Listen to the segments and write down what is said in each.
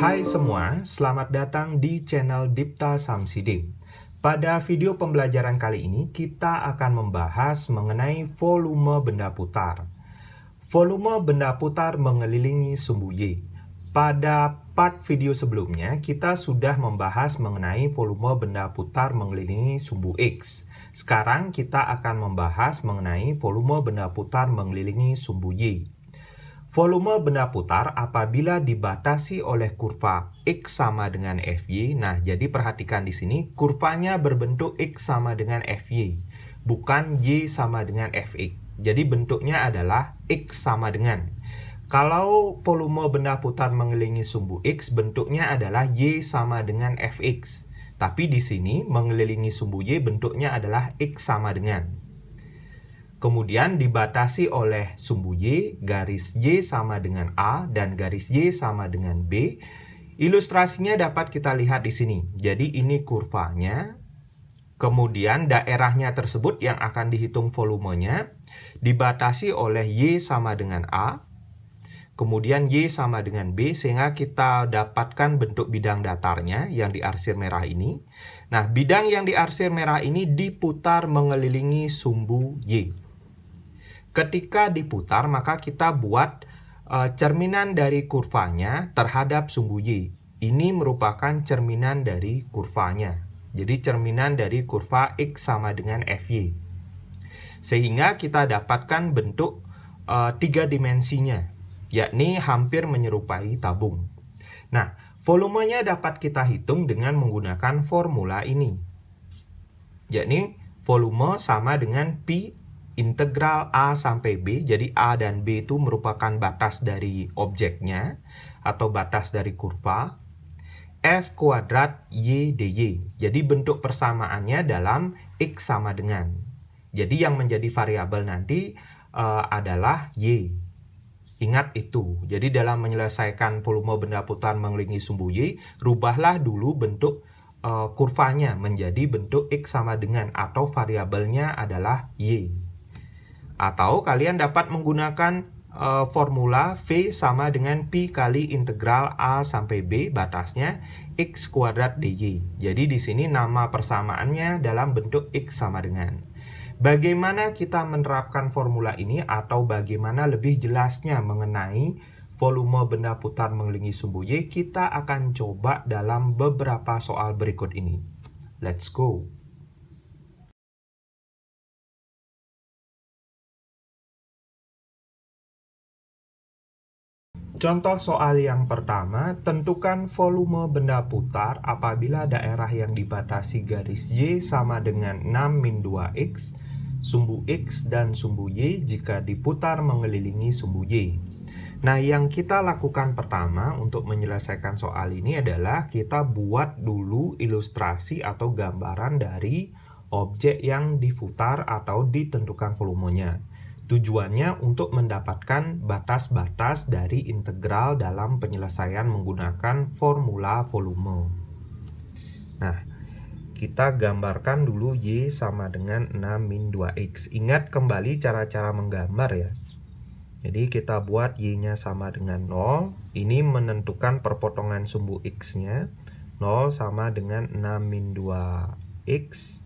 Hai semua, selamat datang di channel Dipta Samsidim. Pada video pembelajaran kali ini, kita akan membahas mengenai volume benda putar. Volume benda putar mengelilingi sumbu Y. Pada part video sebelumnya, kita sudah membahas mengenai volume benda putar mengelilingi sumbu X. Sekarang kita akan membahas mengenai volume benda putar mengelilingi sumbu Y. Volume benda putar apabila dibatasi oleh kurva X sama dengan Fy. Nah, jadi perhatikan di sini kurvanya berbentuk X sama dengan Fy, bukan Y sama dengan Fx. Jadi bentuknya adalah X sama dengan. Kalau volume benda putar mengelilingi sumbu X, bentuknya adalah Y sama dengan Fx. Tapi di sini mengelilingi sumbu Y bentuknya adalah X sama dengan. Kemudian dibatasi oleh sumbu Y, garis Y sama dengan A, dan garis Y sama dengan B. Ilustrasinya dapat kita lihat di sini. Jadi ini kurvanya. Kemudian daerahnya tersebut yang akan dihitung volumenya dibatasi oleh Y sama dengan A. Kemudian Y sama dengan B, sehingga kita dapatkan bentuk bidang datarnya yang diarsir merah ini. Nah, bidang yang diarsir merah ini diputar mengelilingi sumbu Y. Ketika diputar, maka kita buat cerminan dari kurvanya terhadap sumbu Y. Ini merupakan cerminan dari kurvanya. Jadi cerminan dari kurva X sama dengan Fy. Sehingga kita dapatkan bentuk 3 dimensinya, yakni hampir menyerupai tabung. Nah, volumenya dapat kita hitung dengan menggunakan formula ini. Yakni volume sama dengan Pi integral A sampai B. Jadi A dan B itu merupakan batas dari objeknya atau batas dari kurva. F kuadrat Y dy. Jadi bentuk persamaannya dalam X sama dengan. Jadi yang menjadi variabel nanti adalah Y. Ingat itu. Jadi dalam menyelesaikan volume benda putar mengelilingi sumbu Y, rubahlah dulu bentuk kurvanya menjadi bentuk X sama dengan, atau variabelnya adalah Y. Atau kalian dapat menggunakan formula V sama dengan Pi kali integral A sampai B, batasnya X kuadrat dy. Jadi di sini nama persamaannya dalam bentuk X sama dengan. Bagaimana kita menerapkan formula ini, atau bagaimana lebih jelasnya mengenai volume benda putar mengelilingi sumbu Y, kita akan coba dalam beberapa soal berikut ini. Let's go! Contoh soal yang pertama, tentukan volume benda putar apabila daerah yang dibatasi garis Y sama dengan 6-2X, sumbu X dan sumbu Y jika diputar mengelilingi sumbu Y. Nah, yang kita lakukan pertama untuk menyelesaikan soal ini adalah kita buat dulu ilustrasi atau gambaran dari objek yang diputar atau ditentukan volumenya. Tujuannya untuk mendapatkan batas-batas dari integral dalam penyelesaian menggunakan formula volume. Nah, kita gambarkan dulu Y sama dengan 6-2X. Ingat kembali cara-cara menggambar ya. Jadi kita buat Y-nya sama dengan 0. Ini menentukan perpotongan sumbu X-nya. 0 sama dengan 6-2X.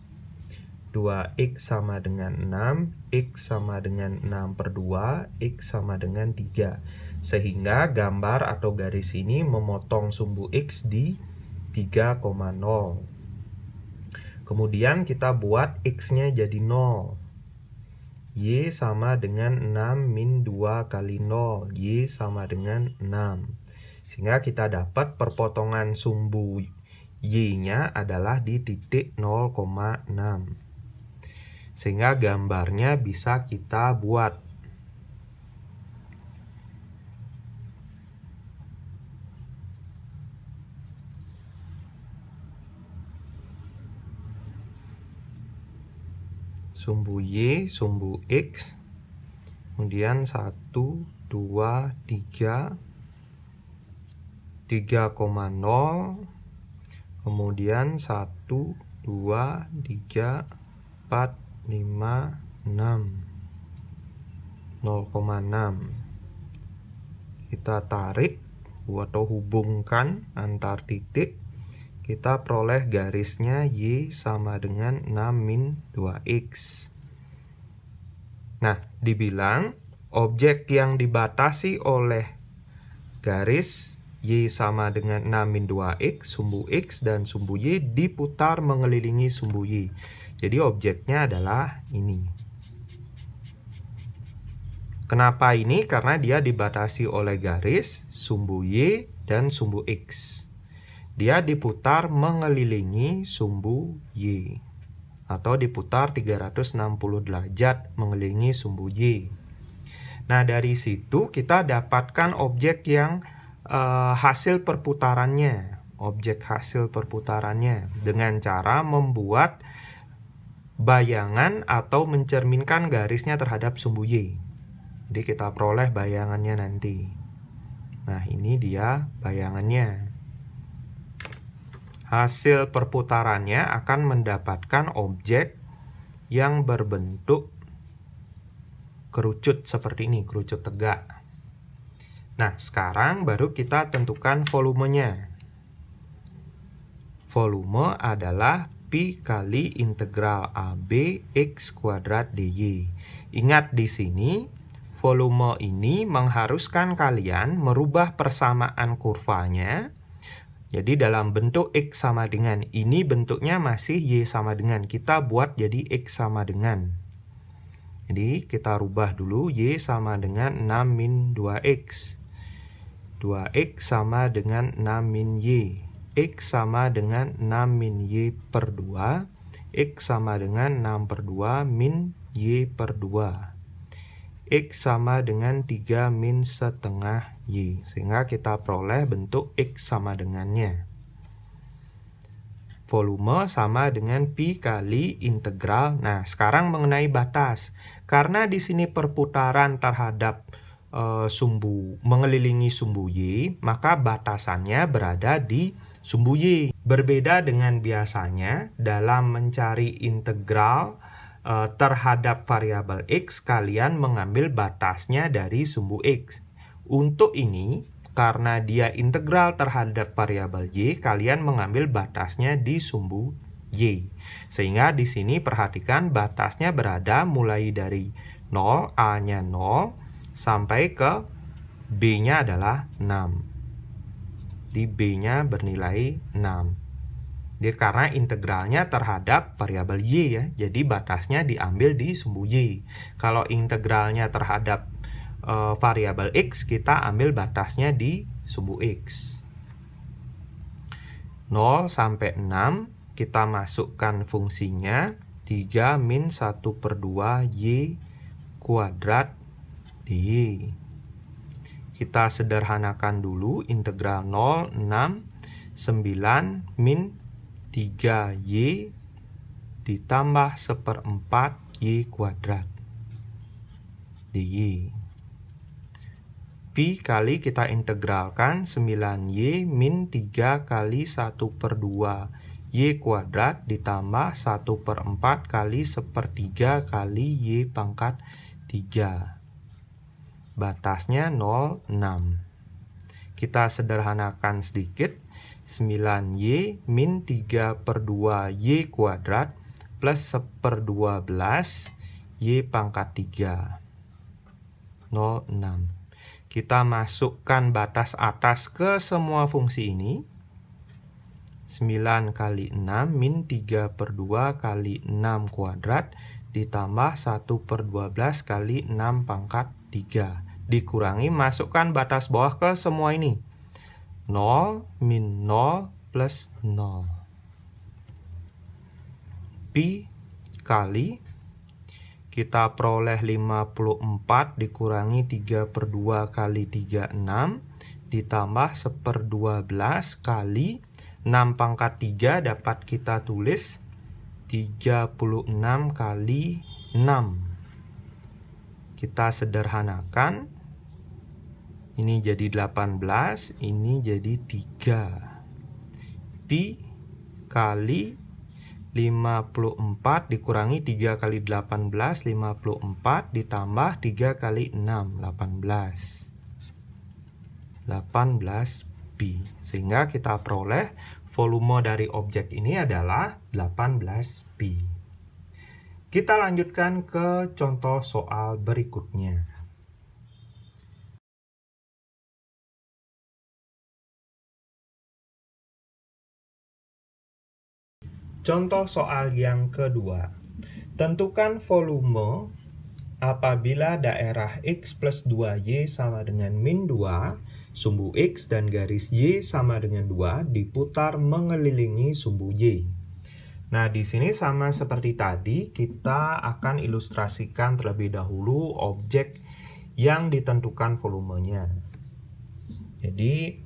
2X sama dengan 6, X sama dengan 6/2, X sama dengan 3. Sehingga gambar atau garis ini memotong sumbu X di 3,0. Kemudian kita buat X-nya jadi 0. Y sama dengan 6-2 kali 0. Y sama dengan 6. Sehingga kita dapat perpotongan sumbu Y-nya adalah di titik 0,6. Sehingga gambarnya bisa kita buat. Sumbu Y, sumbu X, kemudian 1, 2, 3, 3,0, kemudian 1, 2, 3, 4, 5, 6, 0,6. Kita tarik atau hubungkan antar titik, kita peroleh garisnya Y sama dengan 6 min 2X. Nah, dibilang objek yang dibatasi oleh garis Y sama dengan 6 min 2X, sumbu X dan sumbu Y diputar mengelilingi sumbu Y. Jadi objeknya adalah ini. Kenapa ini? Karena dia dibatasi oleh garis, sumbu Y, dan sumbu X. Dia diputar mengelilingi sumbu Y. Atau diputar 360 derajat mengelilingi sumbu Y. Nah, dari situ kita dapatkan objek yang hasil perputarannya. Objek hasil perputarannya dengan cara membuat bayangan atau mencerminkan garisnya terhadap sumbu Y. Jadi kita peroleh bayangannya nanti. Nah, ini dia bayangannya. Hasil perputarannya akan mendapatkan objek yang berbentuk kerucut seperti ini, kerucut tegak. Nah, sekarang baru kita tentukan volumenya. Volume adalah Pi kali integral AB X kuadrat dy. Ingat di sini, volume ini mengharuskan kalian merubah persamaan kurvanya. Jadi dalam bentuk X sama dengan, ini bentuknya masih Y sama dengan. Kita buat jadi X sama dengan. Jadi kita rubah dulu Y sama dengan 6 min 2X. 2X sama dengan 6 min Y. X sama dengan 6 min Y per 2. X sama dengan 6 per 2 min Y per 2. X sama dengan 3 min setengah Y. Sehingga kita peroleh bentuk X sama dengannya. Volume sama dengan Pi kali integral. Nah, sekarang mengenai batas. Karena di sini perputaran terhadap sumbu mengelilingi sumbu Y, maka batasannya berada di sumbu Y. Berbeda dengan biasanya dalam mencari integral terhadap variabel X, kalian mengambil batasnya dari sumbu X. Untuk ini, karena dia integral terhadap variabel Y, kalian mengambil batasnya di sumbu Y. Sehingga di sini perhatikan batasnya berada mulai dari 0, A-nya 0, sampai ke B-nya adalah 6. Di B-nya bernilai 6. Dia karena integralnya terhadap variabel Y ya, jadi batasnya diambil di sumbu Y. Kalau integralnya terhadap variabel X, kita ambil batasnya di sumbu X. 0 sampai 6, kita masukkan fungsinya 3 min 1 per 2 Y kuadrat dy. Kita sederhanakan dulu, integral 0, 6, 9 min 3Y ditambah 1/4 Y kuadrat dy. Pi kali kita integralkan 9Y min 3 kali 1/2 Y kuadrat ditambah 1/4 kali 1/3 kali Y pangkat 3. Batasnya 0, 6. Kita sederhanakan sedikit. 9Y min 3/2 Y kuadrat plus 1/12 Y pangkat 3. 0, 6. Kita masukkan batas atas ke semua fungsi ini. 9 kali 6 min 3/2 kali 6 kuadrat ditambah 1/12 kali 6 pangkat 3. Dikurangi, masukkan batas bawah ke semua ini. 0 min 0 plus 0. Pi kali kita peroleh 54 dikurangi 3/2 kali 36 ditambah 1/12 kali 6 pangkat 3 dapat kita tulis 36 kali 6. Kita sederhanakan. Ini jadi 18, ini jadi 3. Pi kali 54 dikurangi 3 kali 18, 54 ditambah 3 kali 6, 18. 18B. Sehingga kita peroleh volume dari objek ini adalah 18B. Kita lanjutkan ke contoh soal berikutnya. Contoh soal yang kedua. Tentukan volume apabila daerah X plus 2Y sama dengan min 2, sumbu X dan garis Y sama dengan 2 diputar mengelilingi sumbu Y. Nah, di sini sama seperti tadi, kita akan ilustrasikan terlebih dahulu objek yang ditentukan volumenya. Jadi,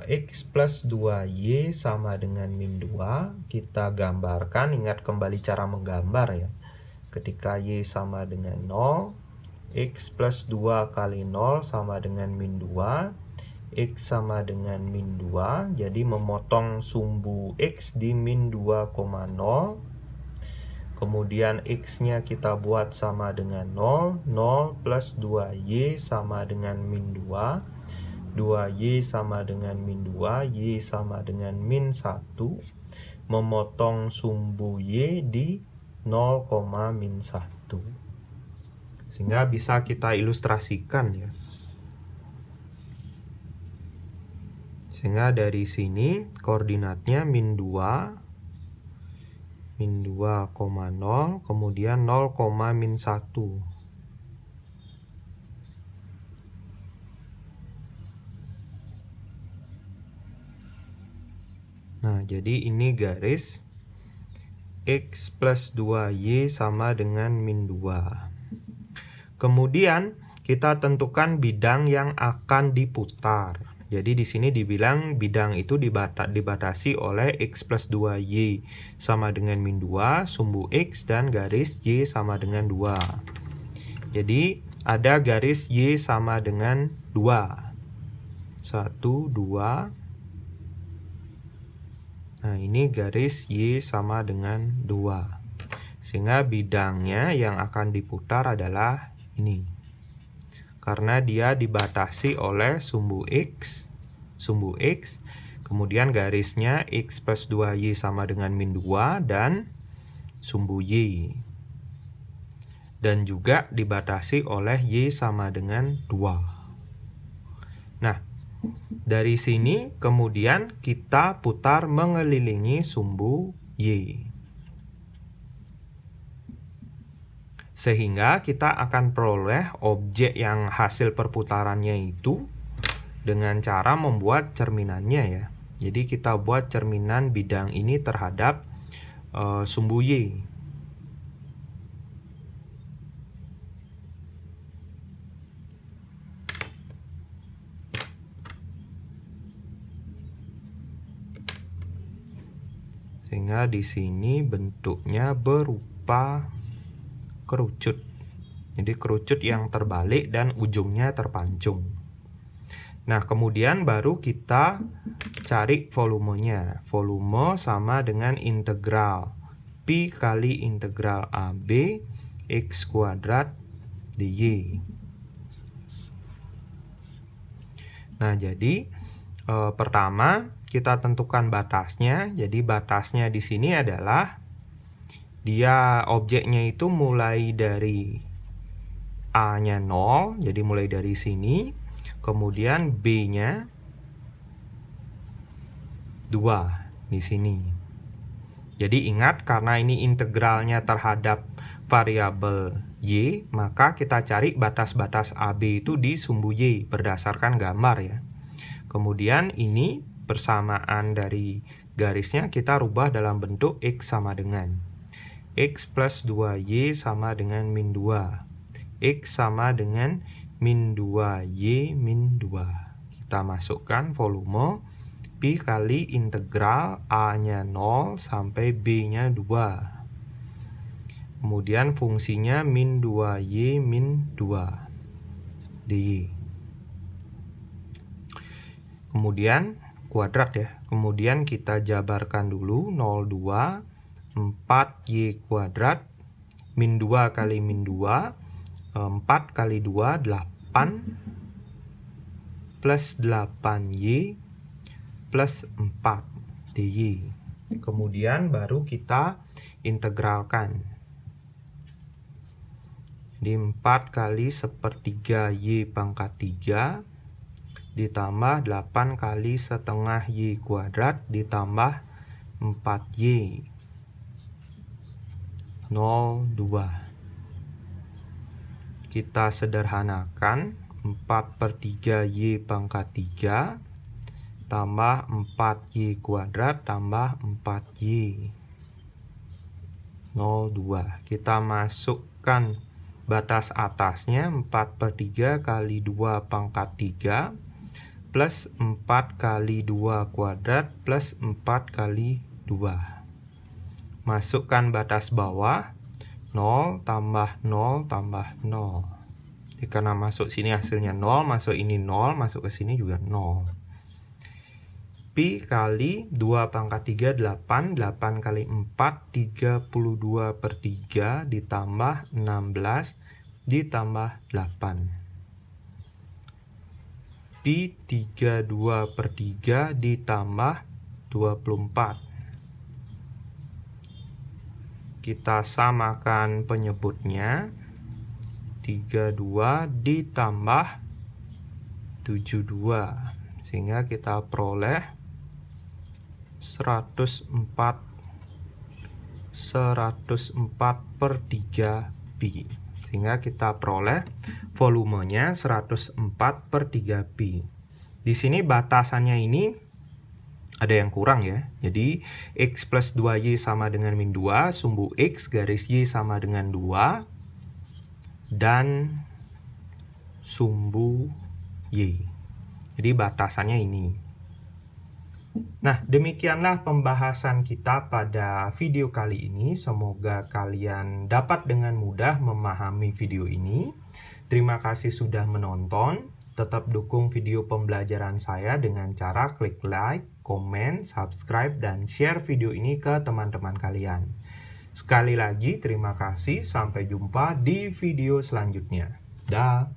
X plus 2Y sama dengan min 2, kita gambarkan, ingat kembali cara menggambar ya. Ketika Y sama dengan 0, X plus 2 kali 0 sama dengan min 2, X sama dengan min 2, jadi memotong sumbu X di min 2,0, kemudian X-nya kita buat sama dengan 0, 0 plus 2Y sama dengan min 2, 2Y sama dengan min 2, Y sama dengan min 1, memotong sumbu Y di 0, min 1. Sehingga bisa kita ilustrasikan ya. Sehingga dari sini koordinatnya min 2, min 2,0, kemudian 0, min 1. Nah, jadi ini garis X plus 2Y sama dengan min 2. Kemudian kita tentukan bidang yang akan diputar. Jadi di sini dibilang bidang itu dibatasi oleh X plus 2Y sama dengan min 2, sumbu X dan garis Y sama dengan 2. Jadi ada garis Y sama dengan 2. 1, 2. Nah, ini garis Y sama dengan 2. Sehingga bidangnya yang akan diputar adalah ini. Karena dia dibatasi oleh sumbu X, kemudian garisnya X plus 2Y sama dengan min 2, dan sumbu Y. Dan juga dibatasi oleh Y sama dengan 2. Nah, dari sini kemudian kita putar mengelilingi sumbu Y. Sehingga kita akan peroleh objek yang hasil perputarannya itu dengan cara membuat cerminannya ya. Jadi kita buat cerminan bidang ini terhadap sumbu Y. Sehingga di sini bentuknya berupa kerucut. Jadi kerucut yang terbalik dan ujungnya terpancung. Nah, kemudian baru kita cari volumenya. Volume sama dengan integral Pi kali integral AB X kuadrat dy. Nah, jadi pertama kita tentukan batasnya. Jadi batasnya di sini adalah dia objeknya itu mulai dari A-nya 0, jadi mulai dari sini, kemudian B-nya 2 di sini. Jadi ingat, karena ini integralnya terhadap variabel Y, maka kita cari batas-batas AB itu di sumbu Y berdasarkan gambar ya. Kemudian ini persamaan dari garisnya kita rubah dalam bentuk X sama dengan X plus 2Y sama dengan min 2. X sama dengan min 2Y min 2. Kita masukkan volume Pi kali integral A-nya 0 sampai B-nya 2. Kemudian fungsinya min 2Y min 2 dy. Kemudian kuadrat ya. Kemudian kita jabarkan dulu 0,2 4Y kuadrat min 2 kali min 2, 4 kali 2 8 plus 8Y plus 4 DY. Kemudian baru kita integralkan. Jadi 4 kali sepertiga Y pangkat 3 ditambah 8 kali setengah Y kuadrat ditambah 4Y 0,2. Kita sederhanakan, 4/3 Y pangkat 3 tambah 4Y kuadrat tambah 4Y 0,2. Kita masukkan batas atasnya, 4/3 kali 2 pangkat 3 plus 4 kali 2 kuadrat plus 4 kali 2. Masukkan batas bawah, 0 tambah 0 tambah 0. Jadi karena masuk sini hasilnya 0, masuk ini 0, masuk ke sini juga 0. Pi kali 2 pangkat 3, 8. 8 kali 4, 32/3 ditambah 16 ditambah 8. Pi 32/3 ditambah 24. Kita samakan penyebutnya. 32 ditambah 72. Sehingga kita peroleh 104/3 pi. Sehingga kita peroleh volumenya 104/3 pi. Di sini batasannya ini ada yang kurang ya. Jadi X plus 2Y sama dengan min 2, sumbu X garis Y sama dengan 2, dan sumbu Y. Jadi batasannya ini. Nah, demikianlah pembahasan kita pada video kali ini. Semoga kalian dapat dengan mudah memahami video ini. Terima kasih sudah menonton. Tetap dukung video pembelajaran saya dengan cara klik like, komen, subscribe, dan share video ini ke teman-teman kalian. Sekali lagi, terima kasih. Sampai jumpa di video selanjutnya. Dah.